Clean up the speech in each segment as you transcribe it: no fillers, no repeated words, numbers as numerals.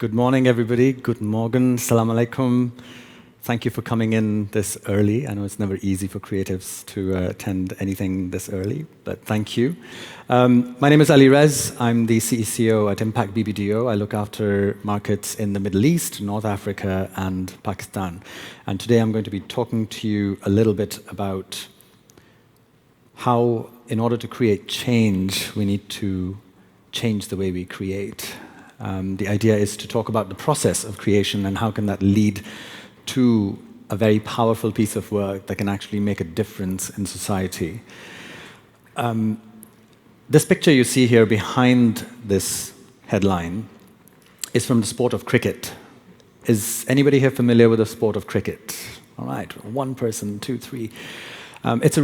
Good morning, everybody. Guten Morgen. Salam alaikum. Thank you for coming in this early. I know it's never easy for creatives to attend anything this early, but thank you. My name is Ali Rez. I'm the CEO at Impact BBDO. I look after markets in the Middle East, North Africa, and Pakistan. And today I'm going to be talking to you a little bit about how, in order to create change, we need to change the way we create. The idea is to talk about the process of creation and how can that lead to a very powerful piece of work that can actually make a difference in society. This picture you see here behind this headline is from the sport of cricket. Is anybody here familiar with the sport of cricket? All right, one person, two, three. It's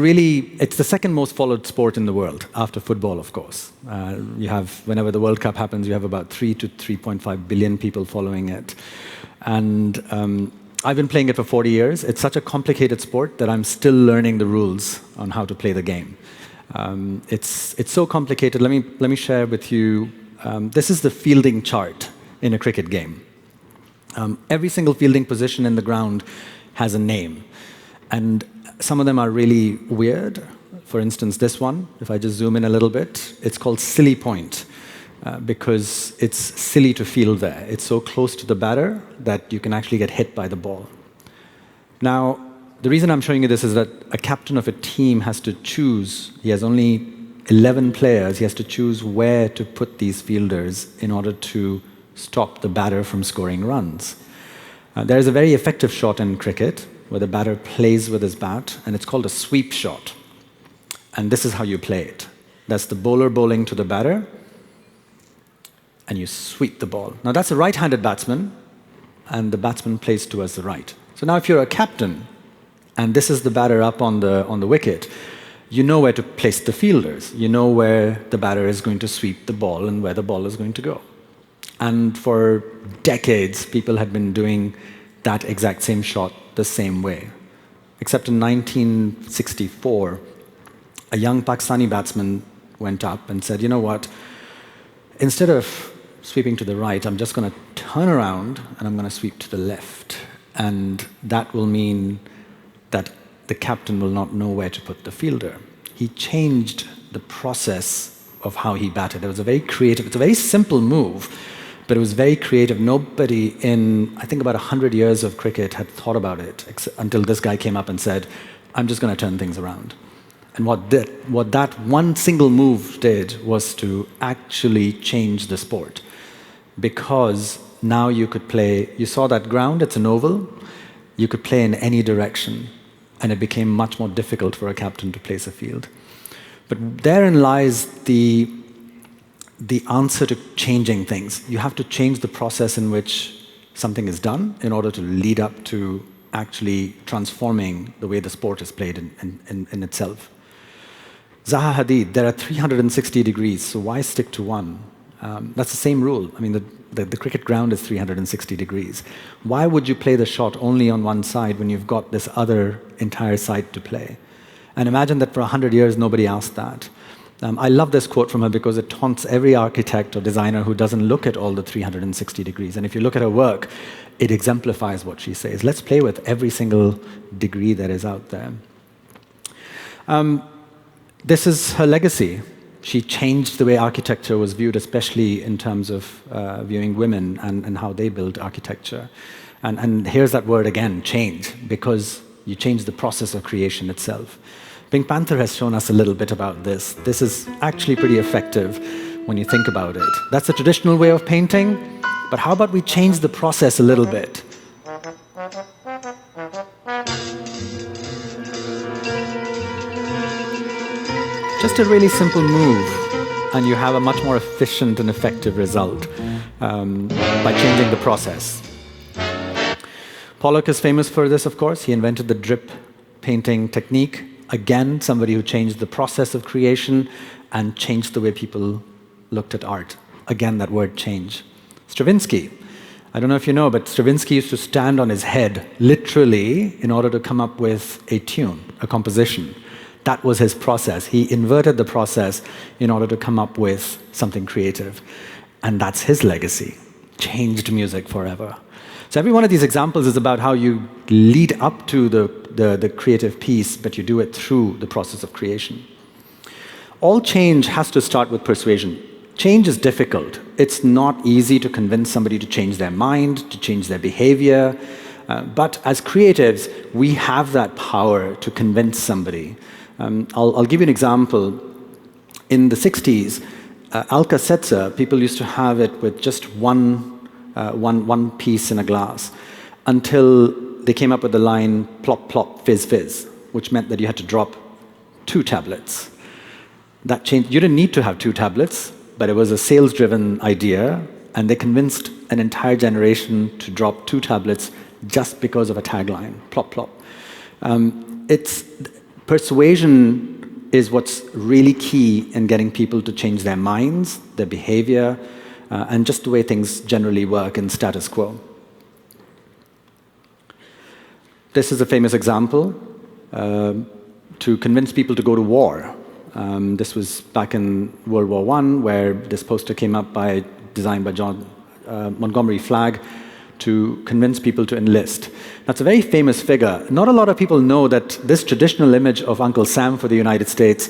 the second most followed sport in the world, after football, of course. Whenever the World Cup happens, you have about 3 to 3.5 billion people following it. And I've been playing it for 40 years. It's such a complicated sport that I'm still learning the rules on how to play the game. It's so complicated. Let me share with you. This is the fielding chart in a cricket game. Every single fielding position in the ground has a name. And some of them are really weird. For instance, this one, if I just zoom in a little bit, it's called silly point because it's silly to field there. It's so close to the batter that you can actually get hit by the ball. Now, the reason I'm showing you this is that a captain of a team has to choose. He has only 11 players. He has to choose where to put these fielders in order to stop the batter from scoring runs. There is a very effective shot in cricket where the batter plays with his bat, and it's called a sweep shot. And this is how you play it. That's the bowler bowling to the batter, and you sweep the ball. Now that's a right-handed batsman, and the batsman plays towards the right. So now if you're a captain, and this is the batter up on the wicket, you know where to place the fielders. You know where the batter is going to sweep the ball and where the ball is going to go. And for decades, people had been doing that exact same shot the same way. Except in 1964, a young Pakistani batsman went up and said, you know what, instead of sweeping to the right, I'm just going to turn around and I'm going to sweep to the left. And that will mean that the captain will not know where to put the fielder. He changed the process of how he batted. It was a very creative, it's a very simple move, but it was very creative. Nobody in, I think, about 100 years of cricket had thought about it until this guy came up and said, I'm just going to turn things around. And what that one single move did was to actually change the sport. Because now you could play, you saw that ground, it's an oval, you could play in any direction, and it became much more difficult for a captain to place a field. But therein lies the answer to changing things. You have to change the process in which something is done in order to lead up to actually transforming the way the sport is played in itself. Zaha Hadid, there are 360 degrees, so why stick to one? That's the same rule. I mean, the cricket ground is 360 degrees. Why would you play the shot only on one side when you've got this other entire side to play? And imagine that for 100 years, nobody asked that. I love this quote from her because it taunts every architect or designer who doesn't look at all the 360 degrees. And if you look at her work, it exemplifies what she says. Let's play with every single degree that is out there. This is her legacy. She changed the way architecture was viewed, especially in terms of viewing women and how they build architecture. And here's that word again, change, because you change the process of creation itself. Pink Panther has shown us a little bit about this. This is actually pretty effective when you think about it. That's the traditional way of painting, but how about we change the process a little bit? Just a really simple move, and you have a much more efficient and effective result by changing the process. Pollock is famous for this, of course. He invented the drip painting technique. Again, somebody who changed the process of creation and changed the way people looked at art. Again, that word change. Stravinsky. I don't know if you know, but Stravinsky used to stand on his head, literally, in order to come up with a tune, a composition. That was his process. He inverted the process in order to come up with something creative. And that's his legacy. changed music forever. So every one of these examples is about how you lead up to the creative piece, but you do it through the process of creation. All change has to start with persuasion. Change is difficult. It's not easy to convince somebody to change their mind, to change their behavior. But as creatives, we have that power to convince somebody. I'll give you an example. In the 60s, Alka-Seltzer, people used to have it with just one piece in a glass until they came up with the line, plop, plop, fizz, fizz, which meant that you had to drop 2 tablets. That changed. You didn't need to have 2 tablets, but it was a sales-driven idea, and they convinced an entire generation to drop 2 tablets just because of a tagline, plop, plop. Persuasion is what's really key in getting people to change their minds, their behavior, and just the way things generally work in status quo. This is a famous example to convince people to go to war. This was back in World War I, where this poster came up designed by John Montgomery Flagg to convince people to enlist. That's a very famous figure. Not a lot of people know that this traditional image of Uncle Sam for the United States,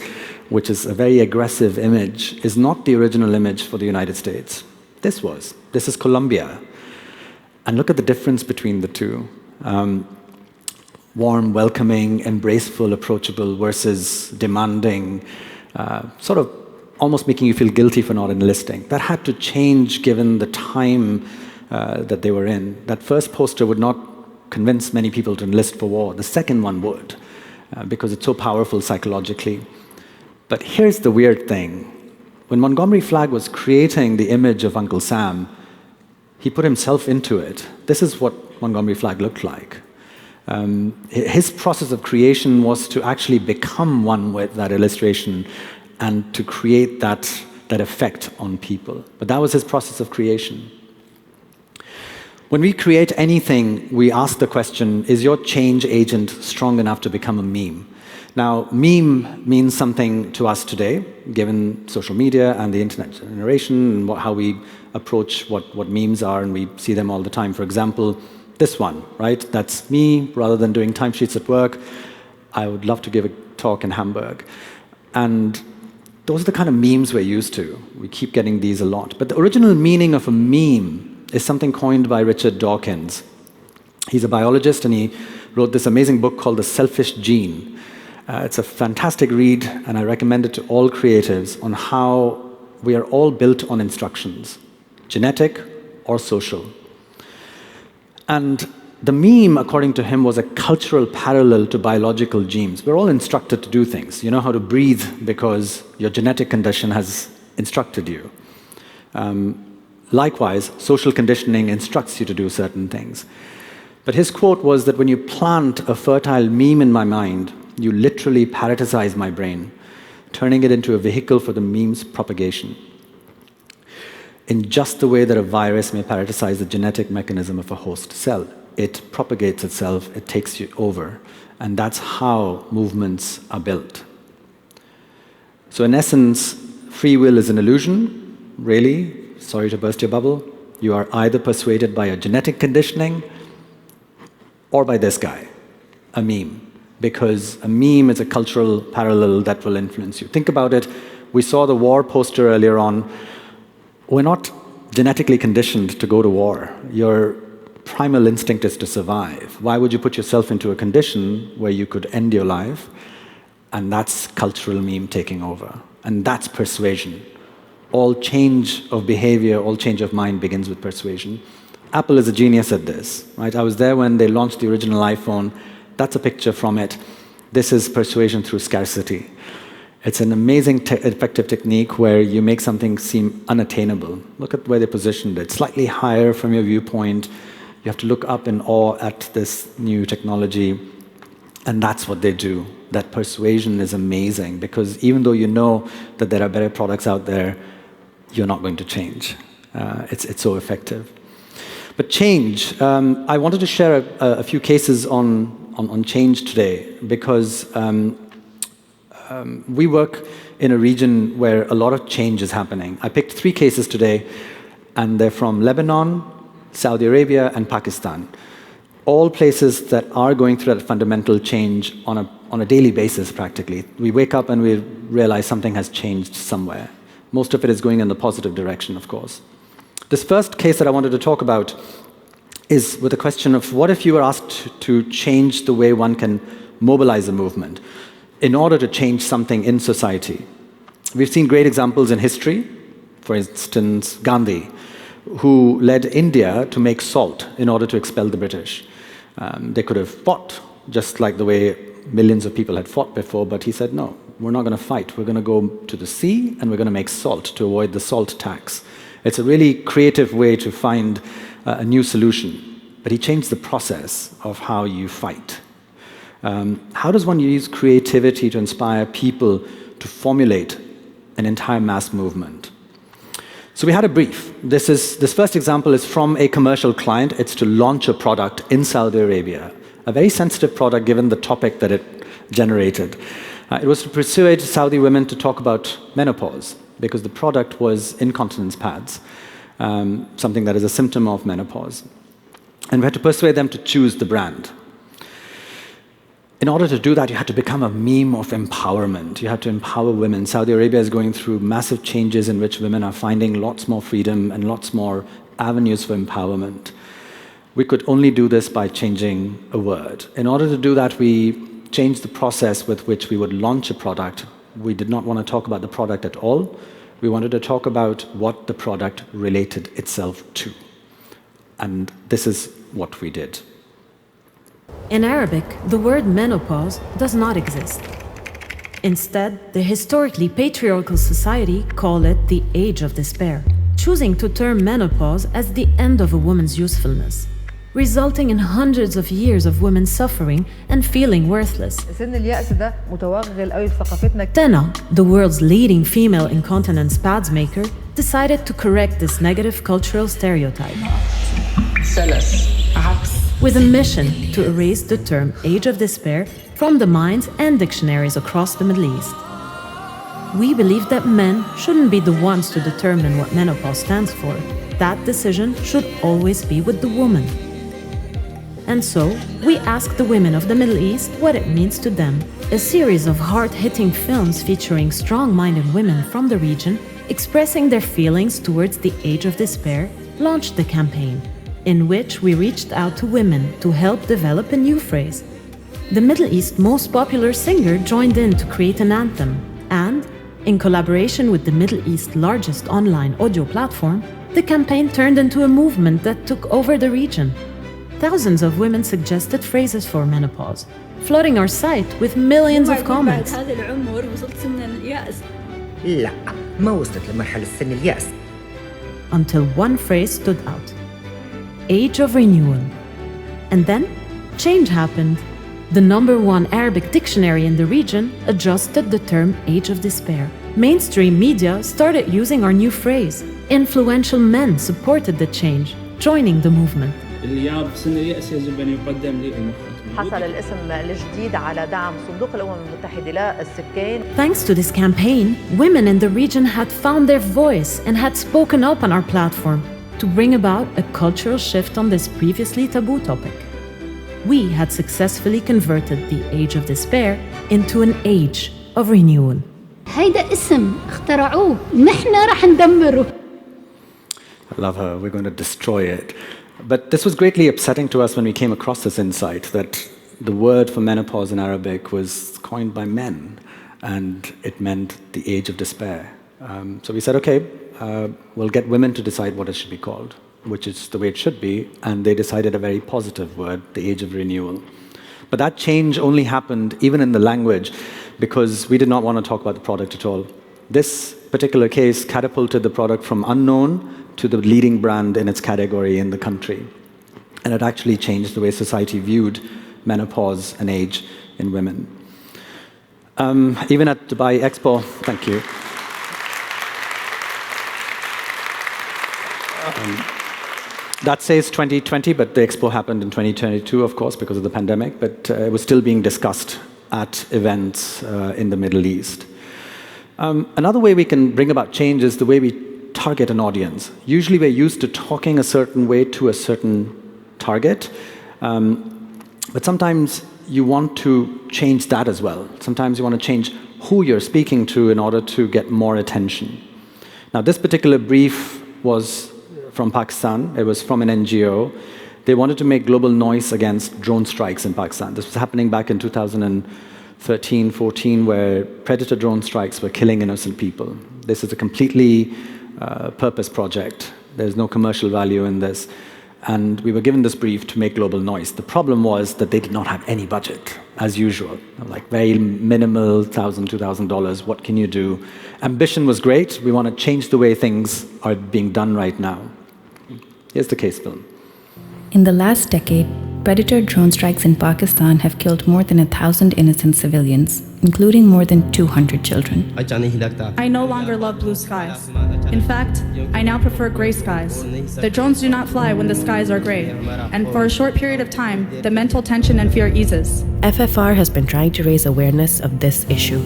which is a very aggressive image, is not the original image for the United States. This is Colombia. And look at the difference between the two. Warm, welcoming, embraceful, approachable versus demanding, sort of almost making you feel guilty for not enlisting. That had to change given the time that they were in. That first poster would not convince many people to enlist for war. The second one would, because it's so powerful psychologically. But here's the weird thing. When Montgomery Flagg was creating the image of Uncle Sam, he put himself into it. This is what Montgomery Flagg looked like. His process of creation was to actually become one with that illustration and to create that effect on people. But that was his process of creation. When we create anything, we ask the question, is your change agent strong enough to become a meme? Now, meme means something to us today, given social media and the internet generation and how we approach what memes are, and we see them all the time. For example, this one, right? That's me, rather than doing timesheets at work. I would love to give a talk in Hamburg. And those are the kind of memes we're used to. We keep getting these a lot. But the original meaning of a meme is something coined by Richard Dawkins. He's a biologist, and he wrote this amazing book called The Selfish Gene. It's a fantastic read, and I recommend it to all creatives on how we are all built on instructions, genetic or social. And the meme, according to him, was a cultural parallel to biological genes. We're all instructed to do things. You know how to breathe because your genetic condition has instructed you. Likewise, social conditioning instructs you to do certain things. But his quote was that when you plant a fertile meme in my mind, you literally parasitize my brain, turning it into a vehicle for the meme's propagation. In just the way that a virus may parasitize the genetic mechanism of a host cell. It propagates itself, it takes you over. And that's how movements are built. So in essence, free will is an illusion, really. Sorry to burst your bubble. You are either persuaded by a genetic conditioning or by this guy, a meme. Because a meme is a cultural parallel that will influence you. Think about it. We saw the war poster earlier on. We're not genetically conditioned to go to war. Your primal instinct is to survive. Why would you put yourself into a condition where you could end your life? And that's cultural meme taking over. And that's persuasion. All change of behavior, all change of mind begins with persuasion. Apple is a genius at this, right? I was there when they launched the original iPhone. That's a picture from it. This is persuasion through scarcity. It's an amazing, effective technique where you make something seem unattainable. Look at where they positioned it. Slightly higher from your viewpoint. You have to look up in awe at this new technology. And that's what they do. That persuasion is amazing because even though you know that there are better products out there, you're not going to change. It's so effective. But change, I wanted to share a few cases on change today because we work in a region where a lot of change is happening. I picked 3 cases today, And they're from Lebanon, Saudi Arabia, and Pakistan. All places that are going through that fundamental change on a daily basis, practically. We wake up and we realize something has changed somewhere. Most of it is going in the positive direction, of course. This first case that I wanted to talk about is with the question of what if you were asked to change the way one can mobilize a movement in order to change something in society. We've seen great examples in history. For instance, Gandhi, who led India to make salt in order to expel the British. They could have fought, just like the way millions of people had fought before, but he said, no, we're not going to fight. We're going to go to the sea and we're going to make salt to avoid the salt tax. It's a really creative way to find a new solution. But he changed the process of how you fight. How does one use creativity to inspire people to formulate an entire mass movement? So we had a brief. This first example is from a commercial client. It's to launch a product in Saudi Arabia, a very sensitive product given the topic that it generated. It was to persuade Saudi women to talk about menopause, because the product was incontinence pads, something that is a symptom of menopause. And we had to persuade them to choose the brand. In order to do that, you had to become a meme of empowerment. You had to empower women. Saudi Arabia is going through massive changes in which women are finding lots more freedom and lots more avenues for empowerment. We could only do this by changing a word. In order to do that, we changed the process with which we would launch a product. We did not want to talk about the product at all. We wanted to talk about what the product related itself to. And this is what we did. In Arabic, the word menopause does not exist. Instead, the historically patriarchal society call it the age of despair, choosing to term menopause as the end of a woman's usefulness, resulting in hundreds of years of women suffering and feeling worthless. Denn, the world's leading female incontinence pads maker, decided to correct this negative cultural stereotype with a mission to erase the term age of despair from the minds and dictionaries across the Middle East. We believe that men shouldn't be the ones to determine what menopause stands for. That decision should always be with the woman. And so, we asked the women of the Middle East what it means to them. A series of hard-hitting films featuring strong-minded women from the region expressing their feelings towards the age of despair launched the campaign, in which we reached out to women to help develop a new phrase. The Middle East's most popular singer joined in to create an anthem, and, in collaboration with the Middle East's largest online audio platform, the campaign turned into a movement that took over the region. Thousands of women suggested phrases for menopause, flooding our site with millions of comments. Until one phrase stood out. Age of renewal. And then, change happened. The #1 Arabic dictionary in the region adjusted the term age of despair. Mainstream media started using our new phrase. Influential men supported the change, joining the movement. Thanks to this campaign, women in the region had found their voice and had spoken up on our platform to bring about a cultural shift on this previously taboo topic. We had successfully converted the age of despair into an age of renewal. هيدا اسم اخترعوه، نحن رح ندمره. I love her. We're going to destroy it. But this was greatly upsetting to us when we came across this insight that the word for menopause in Arabic was coined by men, and it meant the age of despair. So we said, okay, we'll get women to decide what it should be called, which is the way it should be, and they decided a very positive word, the age of renewal. But that change only happened even in the language because we did not want to talk about the product at all. This particular case catapulted the product from unknown to the leading brand in its category in the country. And it actually changed the way society viewed menopause and age in women. Even at Dubai Expo, thank you. That says 2020, but the expo happened in 2022, of course, because of the pandemic, but it was still being discussed at events in the Middle East. Another way we can bring about change is the way we target an audience. Usually we're used to talking a certain way to a certain target, but sometimes you want to change that as well. Sometimes you want to change who you're speaking to in order to get more attention. Now, this particular brief was from Pakistan. It was from an NGO. They wanted to make global noise against drone strikes in Pakistan. This was happening back in 2013, 14, where predator drone strikes were killing innocent people. This is a completely purpose project. There's no commercial value in this. And we were given this brief to make global noise. The problem was that they did not have any budget, as usual. Like very minimal, $1,000, $2,000, what can you do? Ambition was great. We want to change the way things are being done right now. Here's the case film. In the last decade, predator drone strikes in Pakistan have killed more than 1,000 innocent civilians, including more than 200 children. I no longer love blue skies. In fact, I now prefer gray skies. The drones do not fly when the skies are gray, and for a short period of time, the mental tension and fear eases. FFR has been trying to raise awareness of this issue.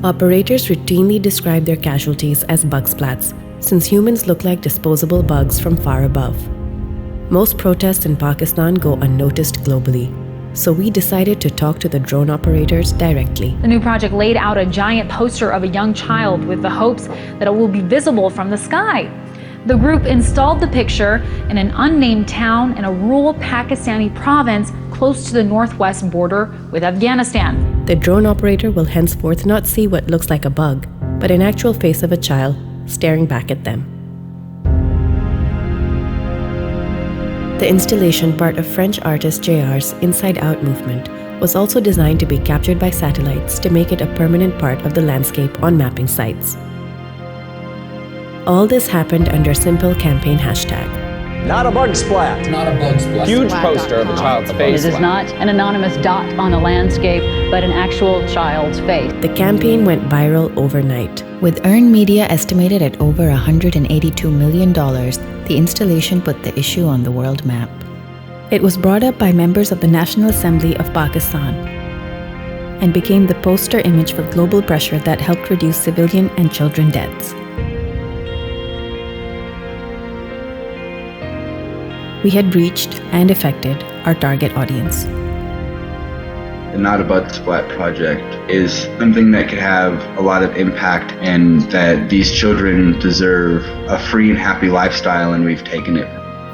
Operators routinely describe their casualties as bug splats, since humans look like disposable bugs from far above. Most protests in Pakistan go unnoticed globally, so we decided to talk to the drone operators directly. The new project laid out a giant poster of a young child with the hopes that it will be visible from the sky. The group installed the picture in an unnamed town in a rural Pakistani province close to the northwest border with Afghanistan. The drone operator will henceforth not see what looks like a bug, but an actual face of a child staring back at them. The installation, part of French artist JR's Inside Out movement, was also designed to be captured by satellites to make it a permanent part of the landscape on mapping sites. All this happened under simple campaign hashtag. Not a bug splat. Not a bug splat. Huge poster of a child's face. It is not an anonymous dot on the landscape, but an actual child's face. The campaign went viral overnight. With earned media estimated at over $182 million, the installation put the issue on the world map. It was brought up by members of the National Assembly of Pakistan and became the poster image for global pressure that helped reduce civilian and children deaths. We had reached and affected our target audience. The Not a Bug Splat project is something that could have a lot of impact, and that these children deserve a free and happy lifestyle, and we've taken it.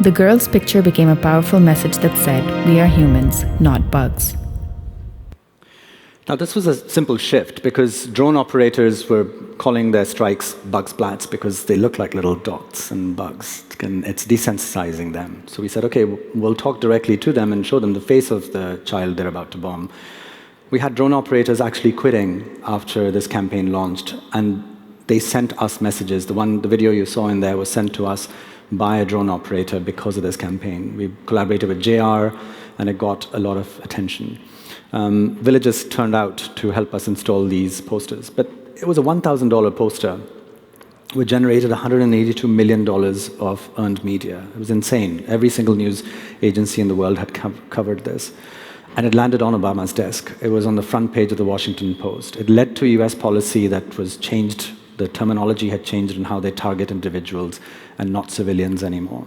The girl's picture became a powerful message that said, "We are humans, not bugs." Now, this was a simple shift because drone operators were calling their strikes bug splats because they look like little dots and bugs. And it's desensitizing them. So we said, okay, we'll talk directly to them and show them the face of the child they're about to bomb. We had drone operators actually quitting after this campaign launched, and they sent us messages. The video you saw in there was sent to us by a drone operator because of this campaign. We collaborated with JR, and it got a lot of attention. Villagers turned out to help us install these posters. But it was a $1,000 poster, which generated $182 million of earned media. It was insane. Every single news agency in the world had covered this. And it landed on Obama's desk. It was on the front page of the Washington Post. It led to US policy that was changed. The terminology had changed in how they target individuals and not civilians anymore.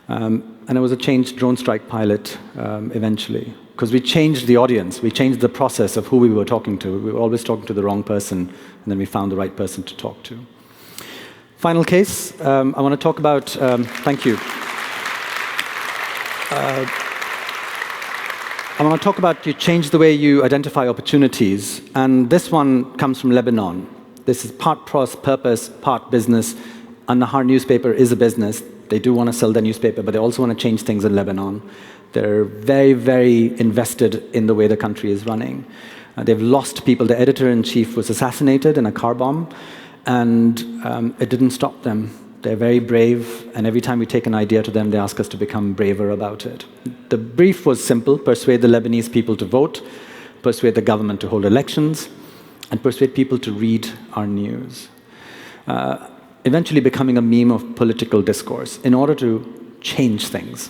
And it was a changed drone strike pilot eventually. Because we changed the audience, we changed the process of who we were talking to. We were always talking to the wrong person, and then we found the right person to talk to. Final case, I want to talk about, thank you. I want to talk about you change the way you identify opportunities, and this one comes from Lebanon. This is part purpose, part business. An-Nahar newspaper is a business. They do want to sell their newspaper, but they also want to change things in Lebanon. They're very, very invested in the way the country is running. They've lost people. The editor-in-chief was assassinated in a car bomb, and it didn't stop them. They're very brave, and every time we take an idea to them, they ask us to become braver about it. The brief was simple: persuade the Lebanese people to vote, persuade the government to hold elections, and persuade people to read our news. Eventually becoming a meme of political discourse in order to change things.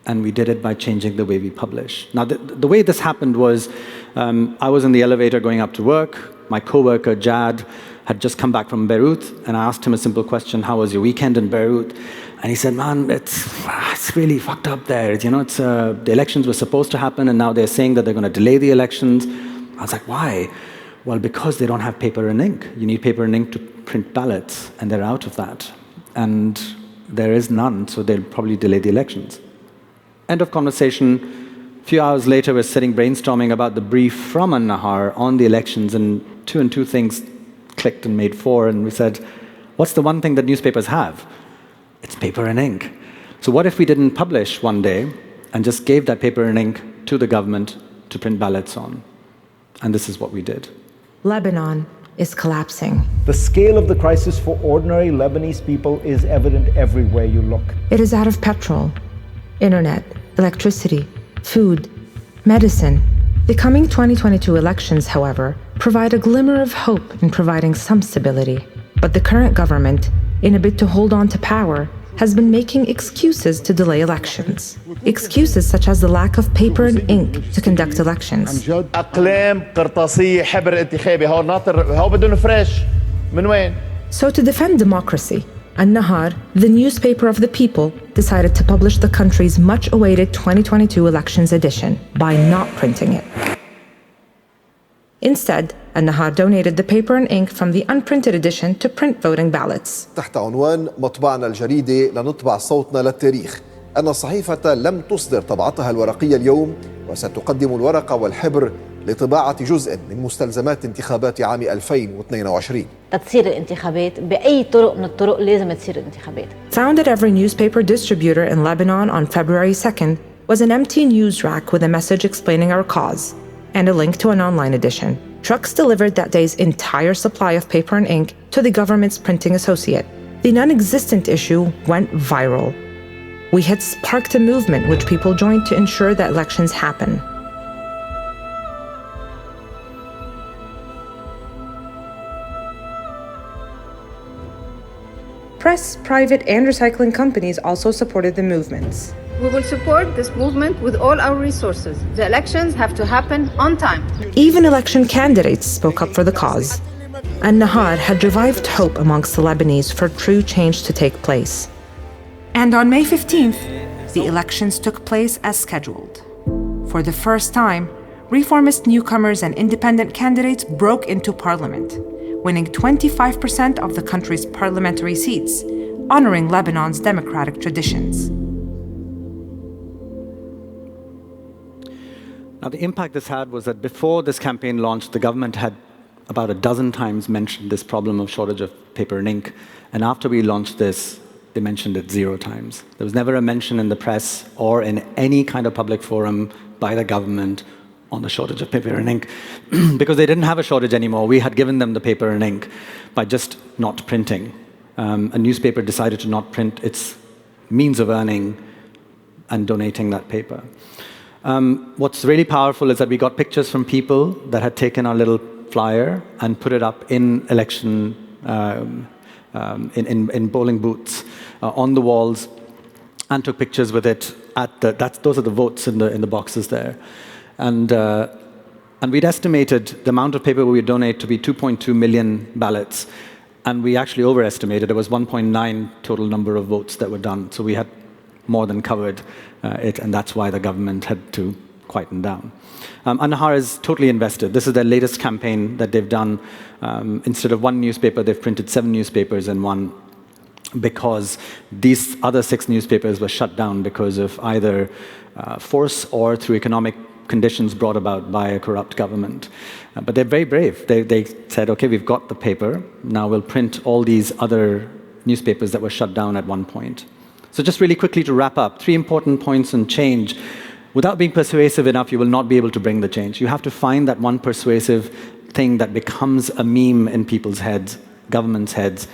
And we did it by changing the way we publish. Now, the way this happened was, I was in the elevator going up to work. my coworker, Jad, had just come back from Beirut, and I asked him a simple question, how was your weekend in Beirut? And he said, man, it's really fucked up there. The elections were supposed to happen, and now they're saying that they're going to delay the elections. I was like, why? Well, because they don't have paper and ink. You need paper and ink to print ballots, and they're out of that. And there is none, so they'll probably delay the elections. End of conversation. A few hours later, we're sitting brainstorming about the brief from An-Nahar on the elections, and two things clicked and made four, and we said, what's the one thing that newspapers have? It's paper and ink. So what if we didn't publish one day and just gave that paper and ink to the government to print ballots on? And this is what we did. Lebanon is collapsing. The scale of the crisis for ordinary Lebanese people is evident everywhere you look. It is out of petrol, internet, electricity, food, medicine. The coming 2022 elections, however, provide a glimmer of hope in providing some stability. But the current government, in a bid to hold on to power, has been making excuses to delay elections. Excuses such as the lack of paper and ink to conduct elections. So to defend democracy, An-Nahar, the newspaper of the people, decided to publish the country's much-awaited 2022 elections edition by not printing it. Instead, An-Nahar donated the paper and ink from the unprinted edition to print voting ballots. تحت عنوان مطبعنا الجريدة لنطبع صوتنا للتاريخ، أن الصحيفة لم تصدر طبعتها الورقية اليوم، وستقدم الورقة والحبر لطباعة جزء من مستلزمات انتخابات عام 2022. تصير الانتخابات بأي طرق من الطرق لازم تصير الانتخابات. Found at every newspaper distributor in Lebanon on February 2nd was an empty news rack with a message explaining our cause and a link to an online edition. Trucks delivered that day's entire supply of paper and ink to the government's printing associate. The non-existent issue went viral. We had sparked a movement which people joined to ensure that elections happen. Press, private, and recycling companies also supported the movements. We will support this movement with all our resources. The elections have to happen on time. Even election candidates spoke up for the cause. An-Nahar had revived hope amongst the Lebanese for true change to take place. And on May 15th, the elections took place as scheduled. For the first time, reformist newcomers and independent candidates broke into parliament, winning 25% of the country's parliamentary seats, honoring Lebanon's democratic traditions. Now, the impact this had was that before this campaign launched, the government had about a dozen times mentioned this problem of shortage of paper and ink. And after we launched this, they mentioned it 0 times. There was never a mention in the press or in any kind of public forum by the government on the shortage of paper and ink. Because they didn't have a shortage anymore. We had given them the paper and ink by just not printing. A newspaper decided to not print its means of earning and donating that paper. What's really powerful is that we got pictures from people that had taken our little flyer and put it up in election, in polling booths, on the walls, and took pictures with it at those are the votes in the boxes there. And we'd estimated the amount of paper we would donate to be 2.2 million ballots, and we actually overestimated. It was 1.9 total number of votes that were done, so we had more than covered it, and that's why the government had to quieten down. An-Nahar is totally invested. This is their latest campaign that they've done. Instead of one newspaper, they've printed 7 newspapers in one, because these other 6 newspapers were shut down because of either force or through economic conditions brought about by a corrupt government. But they're very brave. They said, okay, we've got the paper, now we'll print all these other newspapers that were shut down at one point. So just really quickly to wrap up, 3 important points on change. Without being persuasive enough, you will not be able to bring the change. You have to find that one persuasive thing that becomes a meme in people's heads, governments' heads,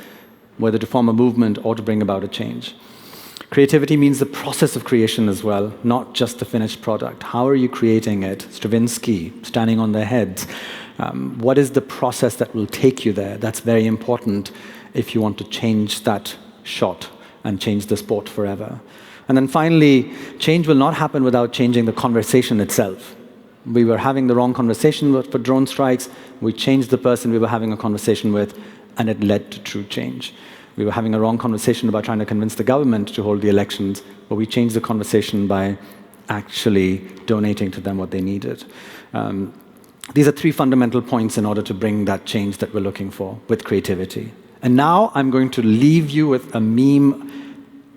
whether to form a movement or to bring about a change. Creativity means the process of creation as well, not just the finished product. How are you creating it? Stravinsky, standing on their heads. What is the process that will take you there? That's very important if you want to change that shot and change the sport forever. And then finally, change will not happen without changing the conversation itself. We were having the wrong conversation for drone strikes. We changed the person we were having a conversation with, and it led to true change. We were having a wrong conversation about trying to convince the government to hold the elections, but we changed the conversation by actually donating to them what they needed. These are three fundamental points in order to bring that change that we're looking for with creativity. And now I'm going to leave you with a meme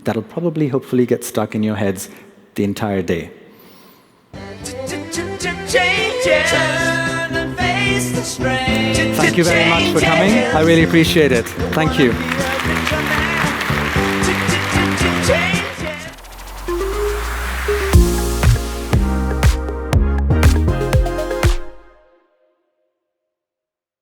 that'll probably, hopefully, get stuck in your heads the entire day. Thank you very much for coming. I really appreciate it. Thank you.